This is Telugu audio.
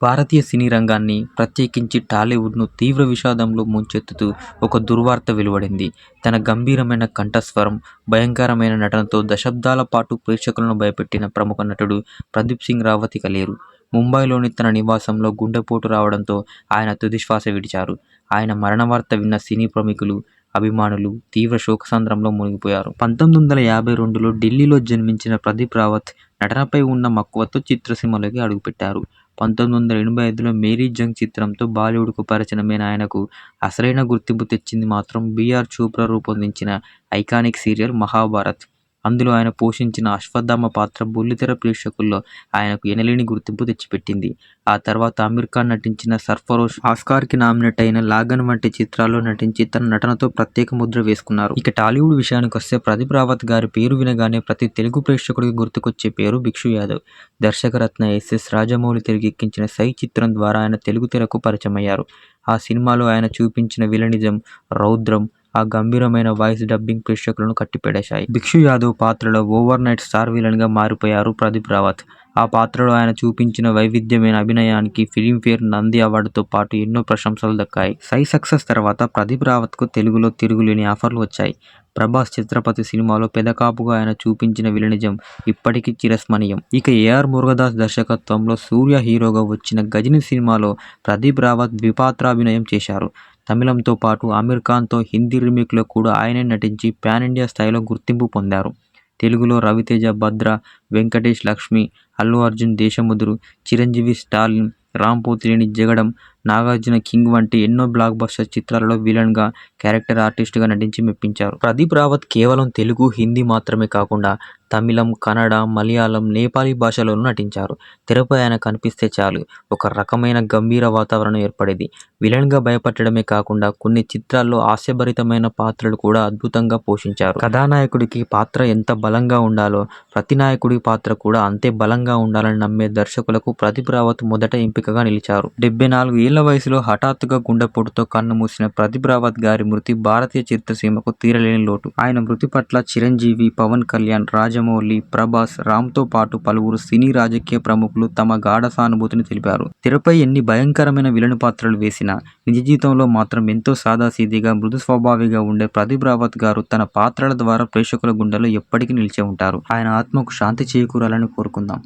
భారతీయ సినీ రంగాన్ని, ప్రత్యేకించి టాలీవుడ్ను తీవ్ర విషాదంలో ముంచెత్తుతూ ఒక దుర్వార్త వెలువడింది. తన గంభీరమైన కంఠస్వరం, భయంకరమైన నటనతో దశాబ్దాల పాటు ప్రేక్షకులను భయపెట్టిన ప్రముఖ నటుడు ప్రదీప్ సింగ్ రావత్ ఇక లేరు. ముంబైలోని తన నివాసంలో గుండెపోటు రావడంతో ఆయన తుదిశ్వాస విడిచారు. ఆయన మరణ వార్త విన్న సినీ ప్రముఖులు, అభిమానులు తీవ్ర శోకసంద్రంలో మునిగిపోయారు. 1952లో ఢిల్లీలో జన్మించిన ప్రదీప్ రావత్ నటనపై ఉన్న మక్కువతో చిత్రసీమలోకి అడుగుపెట్టారు. 1985లో మేరీ జంగ్ చిత్రంతో బాలీవుడ్కు పరిచయమైన ఆయనకు అసలైన గుర్తింపు తెచ్చింది మాత్రం బి.ఆర్. చోప్రా రూపొందించిన ఐకానిక్ సీరియల్ 'మహాభారత్'. అందులో ఆయన పోషించిన అశ్వత్థామ పాత్ర బుల్లితెర ప్రేక్షకుల్లో ఆయనకు ఎనలేని గుర్తింపు తెచ్చిపెట్టింది. ఆ తర్వాత అమీర్ ఖాన్ నటించిన 'సర్ఫరోష్', ఆస్కార్కి నామినేట్ అయిన 'లాగన్' వంటి చిత్రాల్లో నటించి తన నటనతో ప్రత్యేక ముద్ర వేసుకున్నారు. ఇక టాలీవుడ్ విషయానికొస్తే ప్రదీప్ రావత్ గారి పేరు వినగానే ప్రతి తెలుగు ప్రేక్షకుడికి గుర్తుకొచ్చే పేరు భిక్షు యాదవ్. దర్శకరత్న ఎస్.ఎస్. రాజమౌళి తెరకెక్కించిన 'సై' చిత్రం ద్వారా ఆయన తెలుగు తెరకు పరిచయమయ్యారు. ఆ సినిమాలో ఆయన చూపించిన విలనిజం, రౌద్రం, ఆ గంభీరమైన వాయిస్ డబ్బింగ్ ప్రేక్షకులను కట్టిపడేశాయి. భిక్షు యాదవ్ పాత్రలో ఓవర్ నైట్ స్టార్ విలన్గా మారిపోయారు ప్రదీప్ రావత్. ఆ పాత్రలో ఆయన చూపించిన వైవిధ్యమైన అభినయానికి ఫిలింఫేర్, నంది అవార్డుతో పాటు ఎన్నో ప్రశంసలు దక్కాయి. 'సై' సక్సెస్ తర్వాత ప్రదీప్ రావత్కు తెలుగులో తిరుగులేని ఆఫర్లు వచ్చాయి. ప్రభాస్ 'ఛత్రపతి' సినిమాలో పెదకాపుగా ఆయన చూపించిన విలనిజం ఇప్పటికీ చిరస్మరణీయం. ఇక ఏ.ఆర్. మురుగదాస్ దర్శకత్వంలో సూర్య హీరోగా వచ్చిన 'గజిని' సినిమాలో ప్రదీప్ రావత్ ద్విపాత్రాభినయం చేశారు. తమిళంతో పాటు అమీర్ ఖాన్తో హిందీ రీమేక్లో కూడా ఆయనే నటించి పాన్ ఇండియా స్థాయిలో గుర్తింపు పొందారు. తెలుగులో రవితేజ 'భద్ర', వెంకటేష్ 'లక్ష్మి', అల్లు అర్జున్ 'దేశముదురు', చిరంజీవి 'స్టాలిన్', రామ్ పోతినేని 'జగడం', నాగార్జున 'కింగ్' వంటి ఎన్నో బ్లాక్ బస్టర్ చిత్రాలలో విలన్గా, క్యారెక్టర్ ఆర్టిస్ట్గా నటించి మెప్పించారు. ప్రదీప్ రావత్ కేవలం తెలుగు, హిందీ మాత్రమే కాకుండా తమిళం, కన్నడ, మలయాళం, నేపాలీ భాషలోనూ నటించారు. తెరపై ఆయన కనిపిస్తే చాలు ఒక రకమైన గంభీర వాతావరణం ఏర్పడేది. విలన్గా భయపెట్టడమే కాకుండా కొన్ని చిత్రాల్లో హాస్యభరితమైన పాత్రలు కూడా అద్భుతంగా పోషించారు. కథానాయకుడికి పాత్ర ఎంత బలంగా ఉండాలో ప్రతినాయకుడి పాత్ర కూడా అంతే బలంగా ఉండాలని నమ్మే దర్శకులకు ప్రదీప్ రావత్ మొదట ఎంపికగా నిలిచారు. 74 ఏళ్ల వయసులో హఠాత్తుగా గుండెపోటుతో కన్నుమూసిన ప్రదీప్ రావత్ గారి మృతి భారతీయ చిత్రసీమకు తీరలేని లోటు. ఆయన మృతి పట్ల చిరంజీవి, పవన్ కళ్యాణ్, రాజమౌళి, ప్రభాస్, రామ్తో పాటు పలువురు సినీ, రాజకీయ ప్రముఖులు తమ గాఢ సానుభూతిని తెలిపారు. తెరపై ఎన్ని భయంకరమైన విలన్ పాత్రలు వేసినా నిజ జీవితంలో మాత్రం ఎంతో సాదాసీదీగా, మృదు స్వభావిగా ఉండే ప్రదీప్ రావత్ గారు తన పాత్రల ద్వారా ప్రేక్షకుల గుండెల్లో ఎప్పటికీ నిలిచే ఉంటారు. ఆయన ఆత్మకు శాంతి చేకూరాలని కోరుకుందాం.